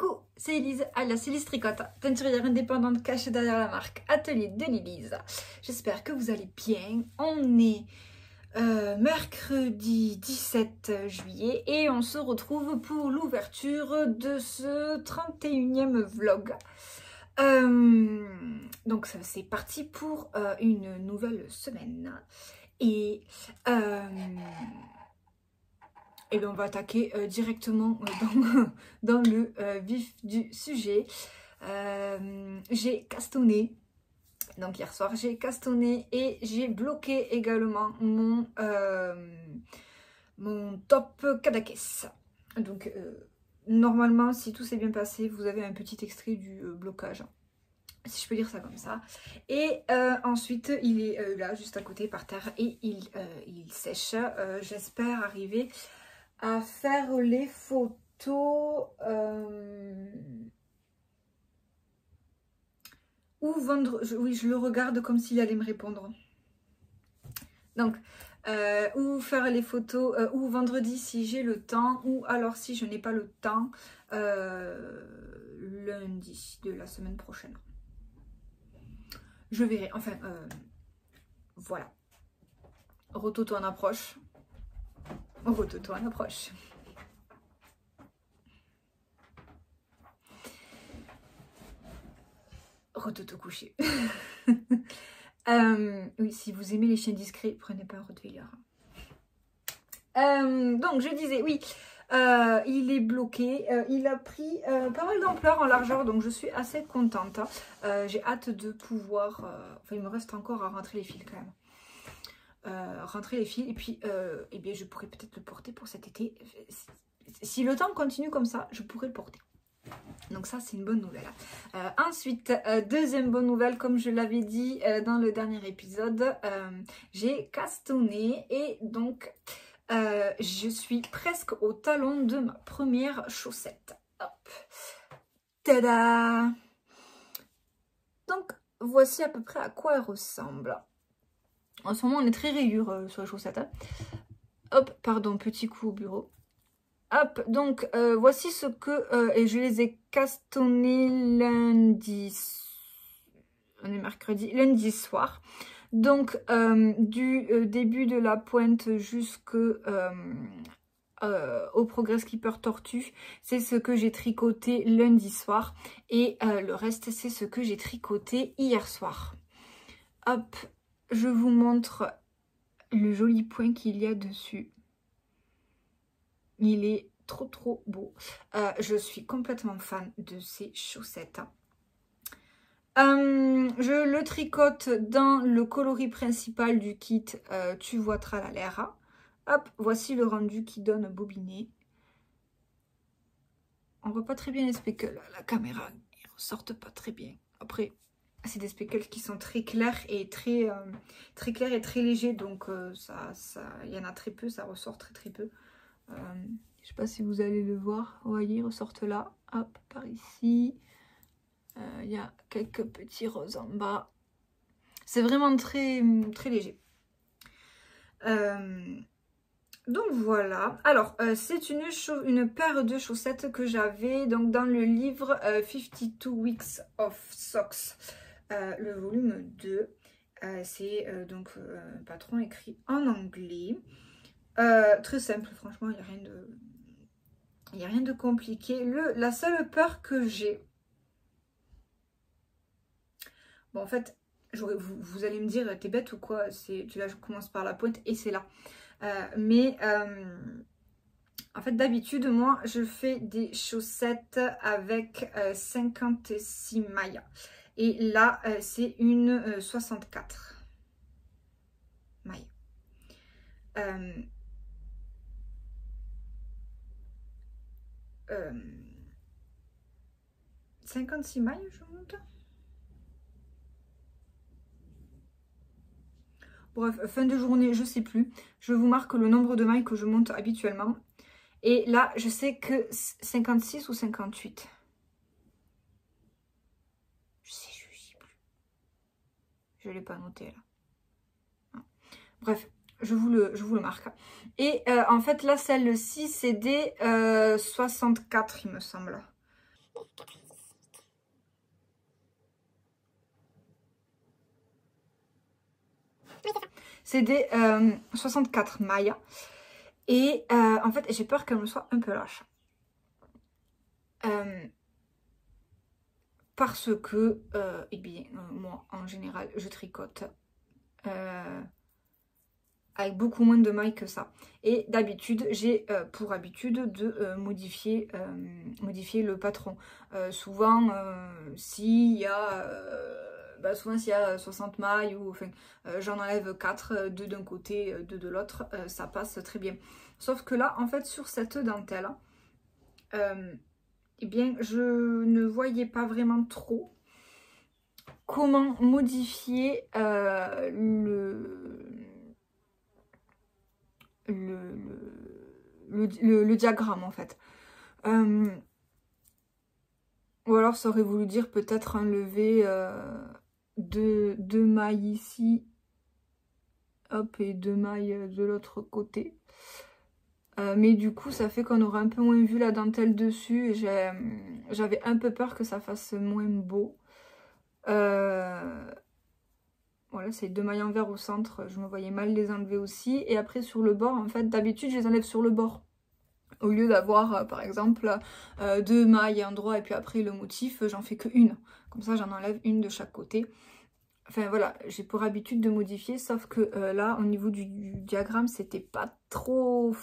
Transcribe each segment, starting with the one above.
Coucou, c'est Elise, alias Elise Tricotte, teinturière indépendante cachée derrière la marque Atelier de Lilise. J'espère que vous allez bien. On est mercredi 17 juillet et on se retrouve pour l'ouverture de ce 31e vlog. Donc c'est parti pour une nouvelle semaine. Et bien on va attaquer directement dans le vif du sujet. J'ai castonné, donc hier soir j'ai castonné et j'ai bloqué également mon top Cadaqués. Donc normalement, si tout s'est bien passé, vous avez un petit extrait du blocage, si je peux dire ça comme ça. Et ensuite il est là juste à côté par terre et il sèche. J'espère arriver à faire les photos ou vendre. Oui, je le regarde comme s'il allait me répondre. Donc ou faire les photos ou vendredi si j'ai le temps, ou alors si je n'ai pas le temps, lundi de la semaine prochaine. Je verrai, enfin voilà. Rototo en approche. Rototo en approche. Rototo couché. Oui, si vous aimez les chiens discrets, prenez pas un Rottweiler. Donc je disais, oui, il est bloqué. Il a pris pas mal d'ampleur en largeur, donc je suis assez contente. J'ai hâte de pouvoir... enfin, il me reste encore à rentrer les fils quand même. Rentrer les fils et puis eh bien, je pourrais peut-être le porter pour cet été. Si le temps continue comme ça, je pourrais le porter. Donc ça, c'est une bonne nouvelle. Ensuite, deuxième bonne nouvelle, comme je l'avais dit dans le dernier épisode, j'ai castonné et donc je suis presque au talon de ma première chaussette. Hop. Tada! Donc voici à peu près à quoi elle ressemble. En ce moment, on est très rayure sur les chaussettes. Hein. Hop, pardon, petit coup au bureau. Hop, donc voici ce que... et je les ai castonnés lundi... On est mercredi, lundi soir. Donc, du début de la pointe jusqu'au Progress Keeper Tortue, c'est ce que j'ai tricoté lundi soir. Et le reste, c'est ce que j'ai tricoté hier soir. Hop, je vous montre le joli point qu'il y a dessus. Il est trop beau. Je suis complètement fan de ces chaussettes. Je le tricote dans le coloris principal du kit Tu vois Tralalera. Hop, voici le rendu qui donne bobiné. On voit pas très bien les speckles. La caméra ne ressortent pas très bien. Après, c'est des speckles qui sont très clairs et très clairs et très légers. Donc, il y en a très peu, ça ressort très peu. Je sais pas si vous allez le voir. Vous voyez, ils ressortent là. Hop, par ici. Il y a quelques petits roses en bas. C'est vraiment très léger. Donc voilà. Alors, c'est une paire de chaussettes que j'avais donc dans le livre 52 Weeks of Socks, le volume 2. C'est donc un patron écrit en anglais. Très simple, franchement, il n'y a rien de compliqué. La seule peur que j'ai... Bon, en fait, vous allez me dire, t'es bête ou quoi? Là, je commence par la pointe et c'est là. En fait, d'habitude, moi, je fais des chaussettes avec 56 mailles. Et là, c'est une 64 mailles. 56 mailles, je monte. Bref, fin de journée, je sais plus. Je vous marque le nombre de mailles que je monte habituellement. Et là, je sais que 56 ou 58. Je sais plus. Je ne l'ai pas noté là. Non. Bref, je vous le marque. Et en fait, là, celle-ci, c'est des 64, il me semble. C'est des 64 mailles. Et en fait, j'ai peur qu'elle me soit un peu lâche. Parce que, eh bien, moi, en général, je tricote avec beaucoup moins de mailles que ça. Et d'habitude, j'ai pour habitude de modifier le patron. Souvent, s'il y a... souvent s'il y a 60 mailles ou enfin j'en enlève 4, 2 d'un côté, 2 de l'autre, ça passe très bien. Sauf que là, en fait, sur cette dentelle, eh bien, je ne voyais pas vraiment trop comment modifier le diagramme, en fait. Ou alors, ça aurait voulu dire peut-être enlever deux mailles ici, hop, et 2 mailles de l'autre côté. Mais du coup, ça fait qu'on aurait un peu moins vu la dentelle dessus. J'avais un peu peur que ça fasse moins beau. Voilà, c'est 2 mailles en vert au centre. Je me voyais mal les enlever aussi. Et après, sur le bord, en fait, d'habitude, je les enlève sur le bord. Au lieu d'avoir, par exemple, 2 mailles endroit et puis après le motif, j'en fais qu'une. Comme ça, j'en enlève une de chaque côté. Enfin voilà, j'ai pour habitude de modifier, sauf que là, au niveau du diagramme, c'était pas trop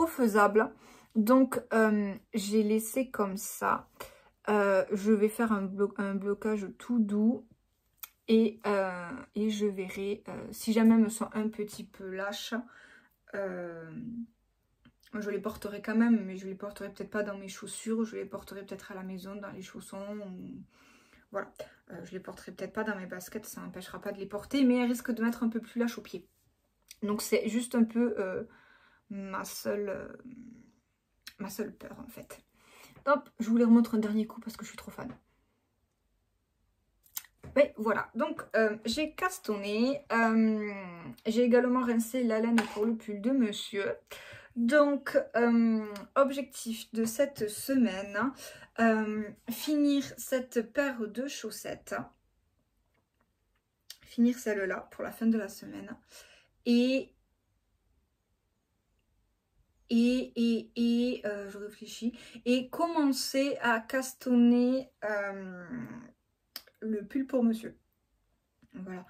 faisable. Donc, j'ai laissé comme ça. Je vais faire un blocage tout doux. Et je verrai, si jamais elles me sont un petit peu lâches, je les porterai quand même, mais je les porterai peut-être pas dans mes chaussures, je les porterai peut-être à la maison, dans les chaussons, voilà. Je les porterai peut-être pas dans mes baskets, ça n'empêchera pas de les porter, mais elles risquent de mettre un peu plus lâches aux pieds. Donc c'est juste un peu ma seule peur en fait. Hop, je vous les remontre un dernier coup parce que je suis trop fan. Oui, voilà, donc j'ai castonné, j'ai également rincé la laine pour le pull de monsieur. Donc, objectif de cette semaine, finir cette paire de chaussettes, finir celle-là pour la fin de la semaine, et je réfléchis, et commencer à castonner le pull pour monsieur. Voilà,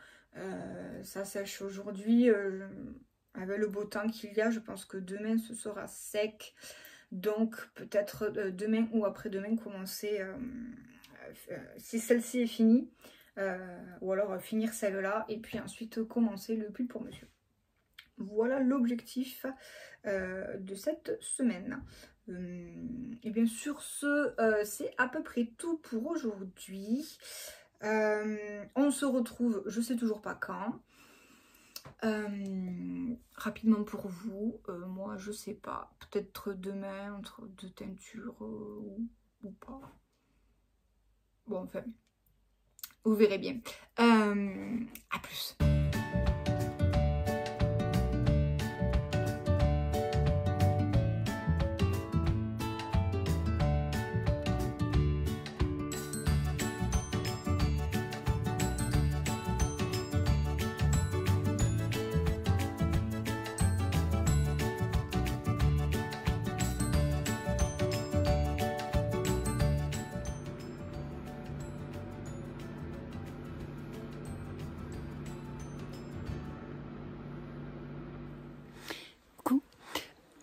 ça sèche aujourd'hui. Avec le beau temps qu'il y a, je pense que demain ce sera sec. Donc peut-être demain ou après-demain commencer, si celle-ci est finie, ou alors finir celle-là et puis ensuite commencer le pull pour monsieur. Voilà l'objectif de cette semaine. Et bien sur ce, c'est à peu près tout pour aujourd'hui. On se retrouve, je sais toujours pas quand. Rapidement pour vous, moi je sais pas, peut-être demain entre deux teintures ou pas. Bon enfin, vous verrez bien. À plus.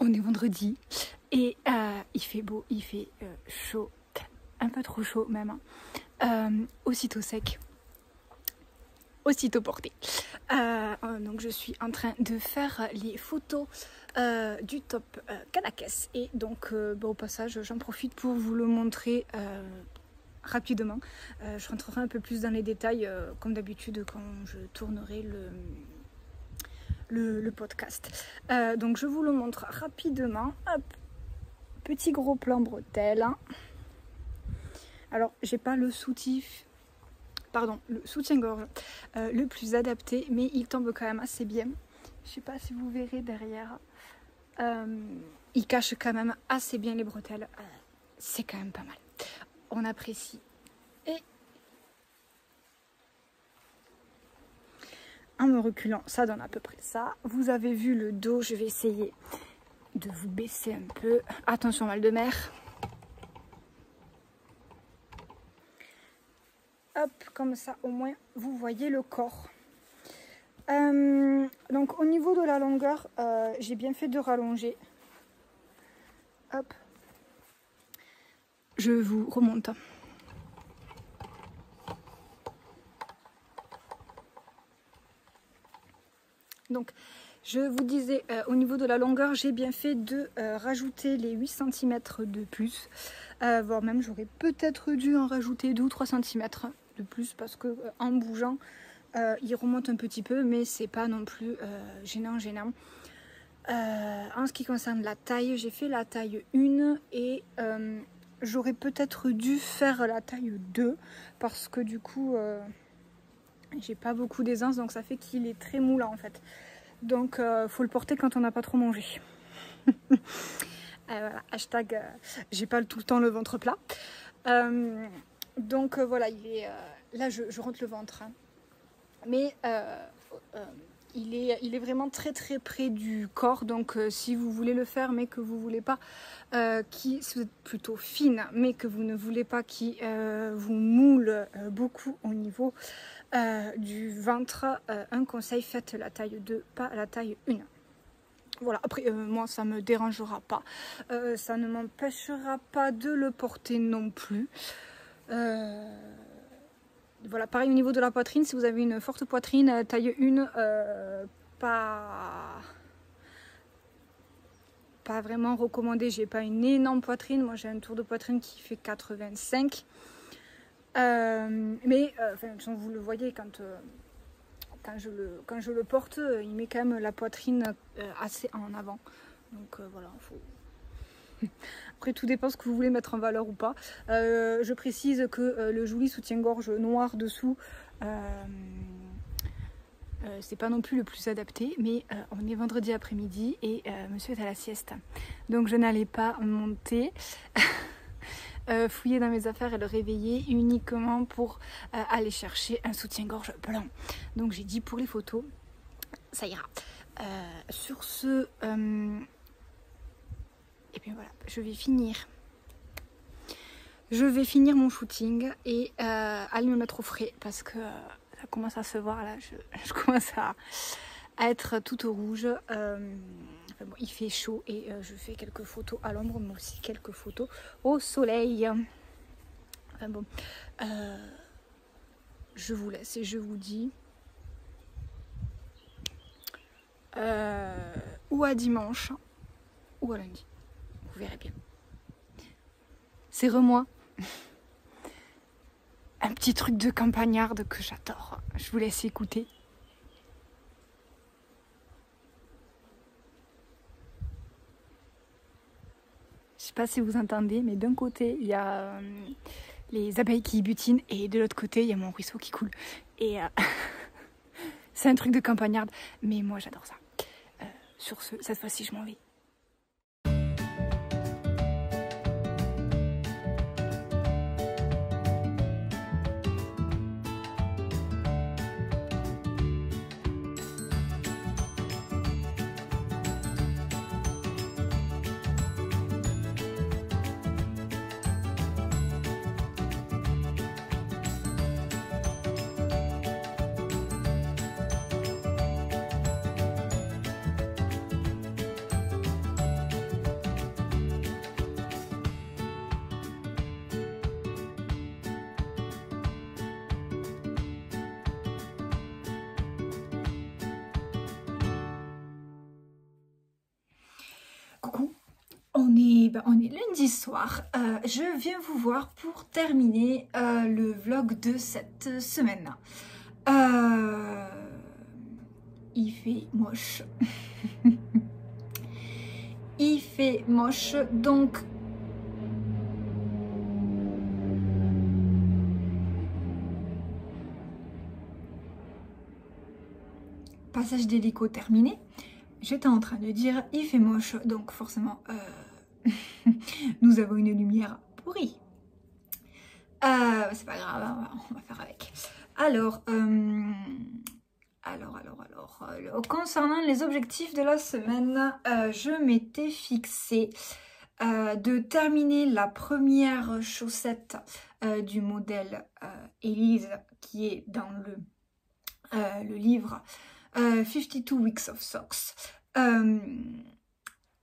On est vendredi et il fait beau, il fait chaud, un peu trop chaud même, aussitôt sec, aussitôt porté. Donc je suis en train de faire les photos du top Cadaqués et donc au passage j'en profite pour vous le montrer rapidement. Je rentrerai un peu plus dans les détails comme d'habitude quand je tournerai le podcast. Donc je vous le montre rapidement. Hop. Petit gros plan bretelle. Alors j'ai pas le soutif, pardon, le soutien-gorge le plus adapté, mais il tombe quand même assez bien. Je sais pas si vous verrez derrière. Il cache quand même assez bien les bretelles. C'est quand même pas mal. On apprécie. Et en me reculant, ça donne à peu près ça. Vous avez vu le dos, je vais essayer de vous baisser un peu. Attention, mal de mer. Hop, comme ça au moins vous voyez le corps. Donc au niveau de la longueur, j'ai bien fait de rallonger. Hop, je vous remonte. Donc je vous disais, au niveau de la longueur, j'ai bien fait de rajouter les 8 cm de plus, voire même j'aurais peut-être dû en rajouter 2 ou 3 cm de plus parce que en bougeant il remonte un petit peu, mais c'est pas non plus gênant. En ce qui concerne la taille, j'ai fait la taille 1 et j'aurais peut-être dû faire la taille 2 parce que du coup j'ai pas beaucoup d'aisance, donc ça fait qu'il est très moulant en fait. Donc faut le porter quand on n'a pas trop mangé. Voilà, hashtag j'ai pas tout le temps le ventre plat. Donc voilà, il est là je rentre le ventre, hein. Mais il est vraiment très très près du corps, donc si vous voulez le faire mais que vous voulez pas si vous êtes plutôt fine mais que vous ne voulez pas qu'il vous moule beaucoup au niveau du ventre, un conseil, faites la taille 2, pas la taille 1. Voilà, après moi ça me dérangera pas, ça ne m'empêchera pas de le porter non plus. Voilà, pareil au niveau de la poitrine, si vous avez une forte poitrine, taille 1, pas vraiment recommandé. J'ai pas une énorme poitrine, moi j'ai un tour de poitrine qui fait 85. Mais enfin, vous le voyez quand je le porte, il met quand même la poitrine assez en avant. Donc voilà, faut... Après tout dépend ce que vous voulez mettre en valeur ou pas. Je précise que le joli soutien-gorge noir dessous, c'est pas non plus le plus adapté, mais on est vendredi après-midi et monsieur est à la sieste. Donc je n'allais pas monter, fouiller dans mes affaires et le réveiller uniquement pour aller chercher un soutien-gorge blanc. Donc j'ai dit pour les photos, ça ira. Sur ce... et bien voilà, je vais finir mon shooting et aller me mettre au frais parce que ça commence à se voir là, je commence à être toute rouge. Enfin bon, il fait chaud et je fais quelques photos à l'ombre mais aussi quelques photos au soleil. Enfin bon, je vous laisse et je vous dis ou à dimanche ou à lundi. Vous verrez bien. C'est moi. Un petit truc de campagnarde que j'adore. Je vous laisse écouter. Je sais pas si vous entendez, mais d'un côté, il y a les abeilles qui butinent et de l'autre côté, il y a mon ruisseau qui coule. Et c'est un truc de campagnarde, mais moi j'adore ça. Sur ce, cette fois-ci, je m'en vais. Coucou, on est lundi soir. Je viens vous voir pour terminer le vlog de cette semaine. Il fait moche. Il fait moche, donc passage d'hélico terminé. J'étais en train de dire il fait moche, donc forcément nous avons une lumière pourrie. C'est pas grave, on va faire avec. Alors concernant les objectifs de la semaine, je m'étais fixé de terminer la première chaussette du modèle Elise qui est dans le livre 52 Weeks of Socks.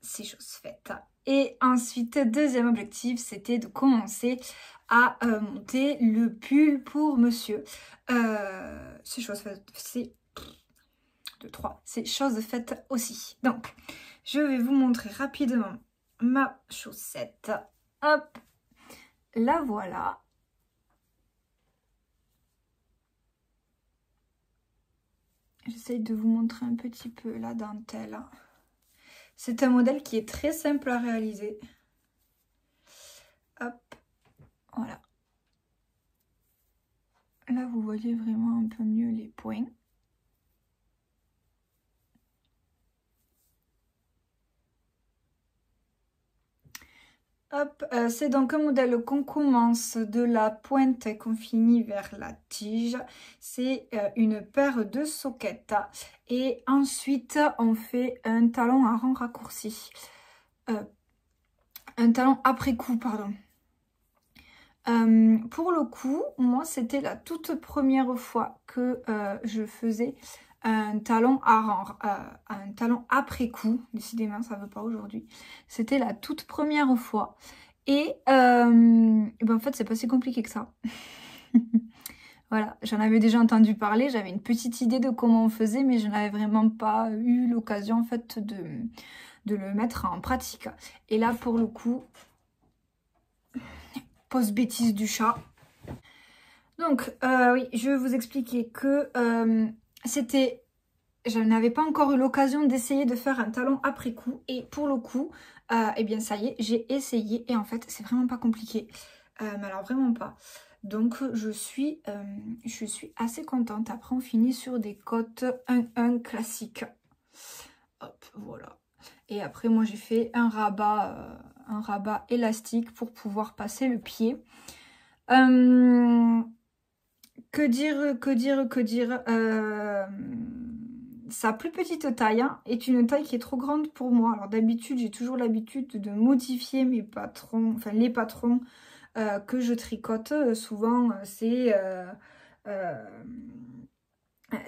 C'est chose faite. Et ensuite, deuxième objectif, c'était de commencer à monter le pull pour monsieur. C'est chose faite. C'est 2, 3. C'est chose faite aussi. Donc, je vais vous montrer rapidement ma chaussette. Hop, la voilà. J'essaye de vous montrer un petit peu la dentelle. C'est un modèle qui est très simple à réaliser. Hop, voilà. Là, vous voyez vraiment un peu mieux les points. Hop, c'est donc un modèle qu'on commence de la pointe et qu'on finit vers la tige. C'est une paire de soquettes et ensuite on fait un talon à rang raccourci. Un talon après coup, pardon. Pour le coup, moi c'était la toute première fois que je faisais un talon à rang, un talon après coup, décidément ça ne veut pas aujourd'hui, c'était la toute première fois et ben en fait c'est pas si compliqué que ça. Voilà, j'en avais déjà entendu parler, j'avais une petite idée de comment on faisait mais je n'avais vraiment pas eu l'occasion en fait de le mettre en pratique. Et là pour le coup, pause bêtise du chat. Donc oui, je vais vous expliquer que je n'avais pas encore eu l'occasion d'essayer de faire un talon après coup. Et pour le coup, eh bien ça y est, j'ai essayé. Et en fait, c'est vraiment pas compliqué. Mais alors vraiment pas. Donc je suis assez contente. Après, on finit sur des côtes 1-1 classiques. Hop, voilà. Et après, moi, j'ai fait un rabat élastique pour pouvoir passer le pied. Que dire sa plus petite taille est une taille qui est trop grande pour moi. Alors d'habitude, j'ai toujours l'habitude de modifier mes patrons, enfin les patrons que je tricote. Souvent, c'est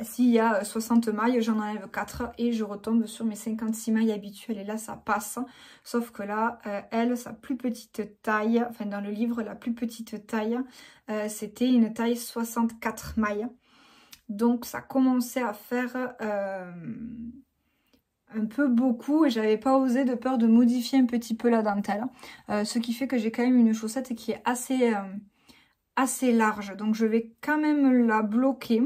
s'il y a 60 mailles, j'en enlève 4 et je retombe sur mes 56 mailles habituelles. Et là, ça passe. Sauf que là, elle, sa plus petite taille, enfin dans le livre, la plus petite taille, c'était une taille 64 mailles. Donc, ça commençait à faire un peu beaucoup et j'avais pas osé de peur de modifier un petit peu la dentelle. Ce qui fait que j'ai quand même une chaussette qui est assez large. Donc, je vais quand même la bloquer.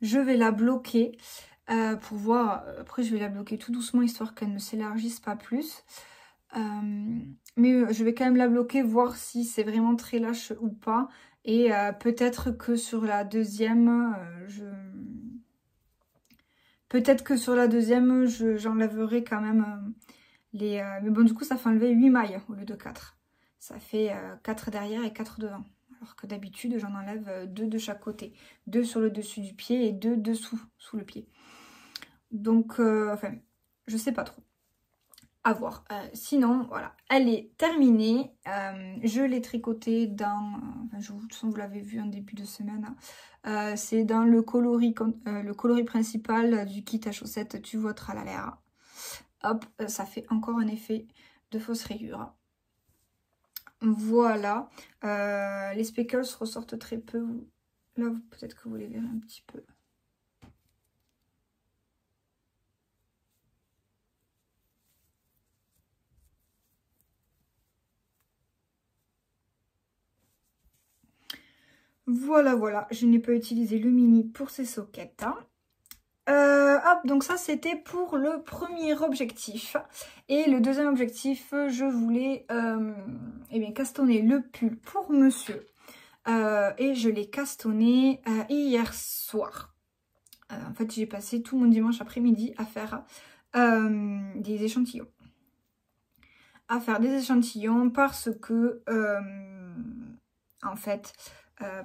Je vais la bloquer pour voir. Après, je vais la bloquer tout doucement histoire qu'elle ne s'élargisse pas plus. Mais je vais quand même la bloquer, voir si c'est vraiment très lâche ou pas. Et peut-être que sur la deuxième, j'enlèverai quand même les... mais bon, du coup, ça fait enlever 8 mailles au lieu de 4. Ça fait 4 derrière et 4 devant. Alors que d'habitude, j'en enlève 2 de chaque côté. 2 sur le dessus du pied et 2 dessous, sous le pied. Donc, enfin, je sais pas trop. À voir. Sinon, voilà, elle est terminée. Je l'ai tricotée dans... Enfin, de toute façon, vous l'avez vu en début de semaine. C'est dans le coloris principal du kit à chaussettes Tu vois tralala. Hop, ça fait encore un effet de fausse rayure. Voilà, les speckles ressortent très peu. Là, peut-être que vous les verrez un petit peu. Voilà, voilà, je n'ai pas utilisé le mini pour ces sockets. Hop, donc ça c'était pour le premier objectif. Et le deuxième objectif, je voulais eh bien, castonner le pull pour monsieur. Et je l'ai castonné hier soir. En fait, j'ai passé tout mon dimanche après-midi à faire des échantillons. À faire des échantillons parce que, en fait,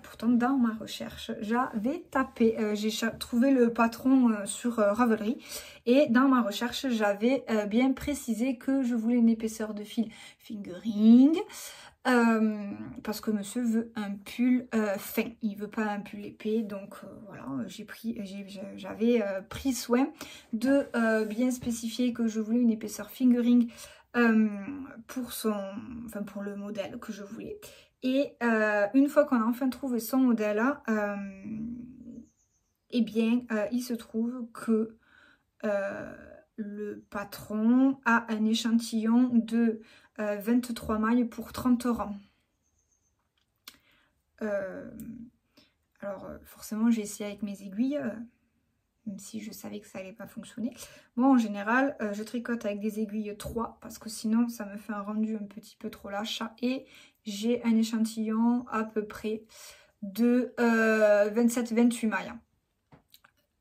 pourtant dans ma recherche j'avais tapé, j'ai trouvé le patron sur Ravelry et dans ma recherche j'avais bien précisé que je voulais une épaisseur de fil fingering parce que monsieur veut un pull fin, il veut pas un pull épais, donc voilà, j'avais pris soin de bien spécifier que je voulais une épaisseur fingering pour le modèle que je voulais. Et une fois qu'on a enfin trouvé son modèle, eh bien, il se trouve que le patron a un échantillon de 23 mailles pour 30 rangs. Alors, forcément, j'ai essayé avec mes aiguilles, même si je savais que ça allait pas fonctionner. Moi, en général, je tricote avec des aiguilles 3, parce que sinon, ça me fait un rendu un petit peu trop lâche. Et j'ai un échantillon à peu près de 27-28 mailles.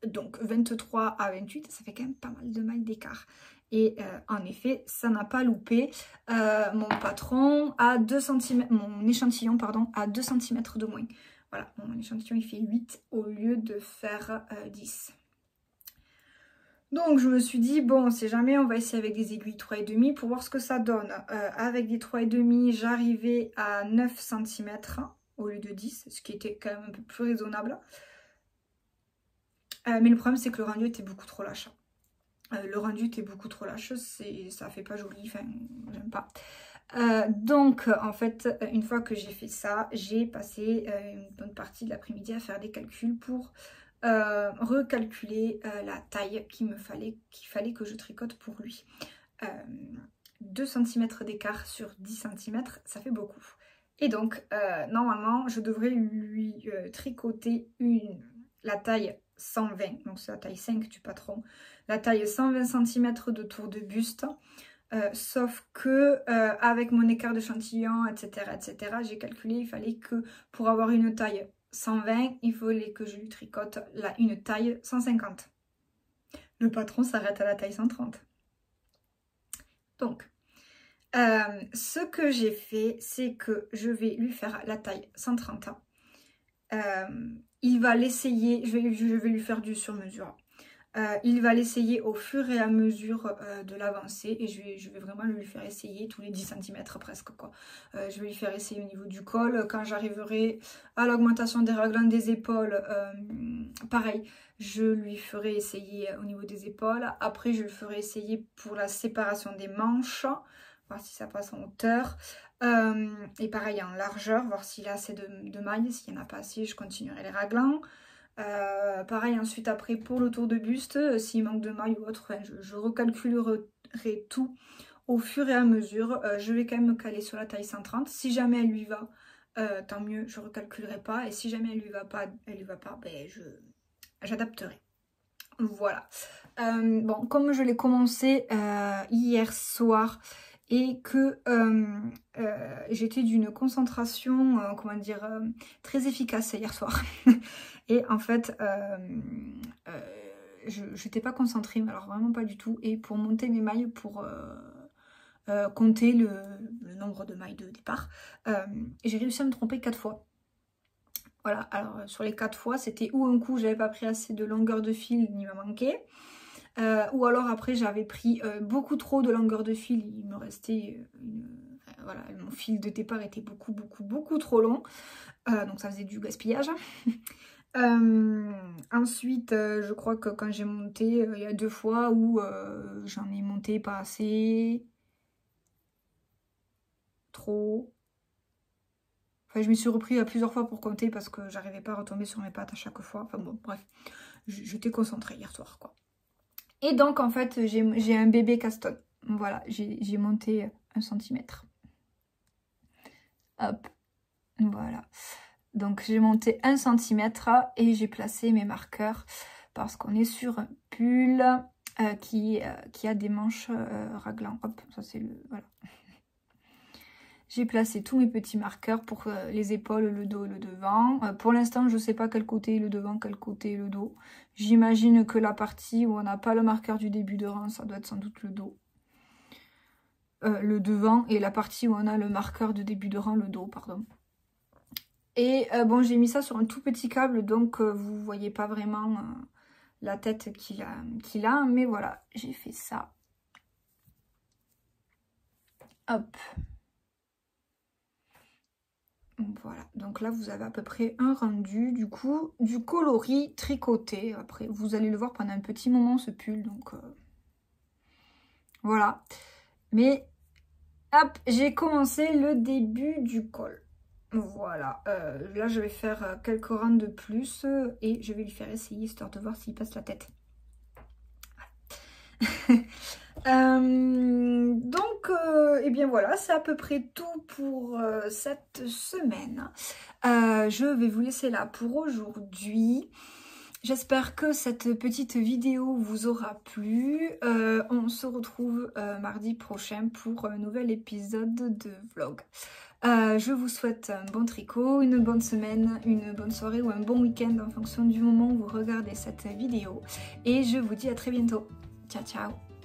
Donc 23 à 28, ça fait quand même pas mal de mailles d'écart. Et en effet, ça n'a pas loupé. Mon patron a 2 cm, mon échantillon, pardon, a 2 cm de moins. Voilà, mon échantillon il fait 8 au lieu de faire 10. Donc je me suis dit, bon, si jamais on va essayer avec des aiguilles 3,5 pour voir ce que ça donne. Avec des 3,5, j'arrivais à 9 cm au lieu de 10, ce qui était quand même un peu plus raisonnable. Mais le problème c'est que le rendu était beaucoup trop lâche. Le rendu était beaucoup trop lâche, ça fait pas joli, enfin j'aime pas. Donc en fait, une fois que j'ai fait ça, j'ai passé une bonne partie de l'après-midi à faire des calculs pour recalculer la taille qu'il fallait que je tricote pour lui. 2 cm d'écart sur 10 cm, ça fait beaucoup. Et donc normalement je devrais lui tricoter la taille 120, donc c'est la taille 5 du patron, la taille 120 cm de tour de buste, sauf que avec mon écart d'échantillon, etc., j'ai calculé, il fallait que pour avoir une taille 120, il fallait que je lui tricote une taille 150. Le patron s'arrête à la taille 130. Donc, ce que j'ai fait, c'est que je vais lui faire la taille 130. Il va l'essayer, je vais lui faire du sur-mesure. Il va l'essayer au fur et à mesure de l'avancée et je vais vraiment lui faire essayer tous les 10 cm presque quoi. Je vais lui faire essayer au niveau du col. Quand j'arriverai à l'augmentation des raglans des épaules, pareil, je lui ferai essayer au niveau des épaules. Après je le ferai essayer pour la séparation des manches, voir si ça passe en hauteur. Et pareil en largeur, voir s'il a assez de mailles. S'il n'y en a pas assez, je continuerai les raglans. Pareil ensuite après pour le tour de buste, s'il manque de mailles ou autre, je recalculerai tout au fur et à mesure. Je vais quand même me caler sur la taille 130. Si jamais elle lui va, tant mieux, je recalculerai pas. Et si jamais elle lui va pas, ben j'adapterai. Voilà. Bon, comme je l'ai commencé hier soir et que j'étais d'une concentration, comment dire, très efficace hier soir. Et en fait, je n'étais pas concentrée, mais alors vraiment pas du tout. Et pour monter mes mailles, pour compter le nombre de mailles de départ, j'ai réussi à me tromper 4 fois. Voilà, alors sur les 4 fois, c'était ou un coup, j'avais pas pris assez de longueur de fil, il m'a manqué. Ou alors après, j'avais pris beaucoup trop de longueur de fil, il me restait... voilà, mon fil de départ était beaucoup trop long. Donc ça faisait du gaspillage. Ensuite, je crois que quand j'ai monté, il y a 2 fois où j'en ai monté pas assez, trop. Enfin, je me suis repris à plusieurs fois pour compter parce que j'arrivais pas à retomber sur mes pattes à chaque fois. Enfin bon, bref, j'étais concentrée hier soir, quoi. Et donc, en fait, j'ai un bébé Caston. Voilà, j'ai monté 1 cm. Hop, voilà. Donc j'ai monté 1 cm et j'ai placé mes marqueurs parce qu'on est sur un pull qui a des manches raglan. Hop, ça c'est le... Voilà. J'ai placé tous mes petits marqueurs pour les épaules, le dos et le devant. Pour l'instant, je ne sais pas quel côté est le devant, quel côté est le dos. J'imagine que la partie où on n'a pas le marqueur du début de rang, ça doit être sans doute le dos. Le devant, et la partie où on a le marqueur de début de rang, le dos, pardon. Et bon, j'ai mis ça sur un tout petit câble, donc vous voyez pas vraiment la tête qu'il a, mais voilà, j'ai fait ça. Hop. Voilà, donc là vous avez à peu près un rendu du coup du coloris tricoté. Après vous allez le voir pendant un petit moment ce pull, donc voilà. Mais hop, j'ai commencé le début du col. Voilà, là je vais faire quelques rangs de plus et je vais lui faire essayer histoire de voir s'il passe la tête. Donc, et bien voilà, c'est à peu près tout pour cette semaine. Je vais vous laisser là pour aujourd'hui. J'espère que cette petite vidéo vous aura plu. On se retrouve mardi prochain pour un nouvel épisode de vlog. Je vous souhaite un bon tricot, une bonne semaine, une bonne soirée ou un bon week-end en fonction du moment où vous regardez cette vidéo. Et je vous dis à très bientôt. Ciao, ciao!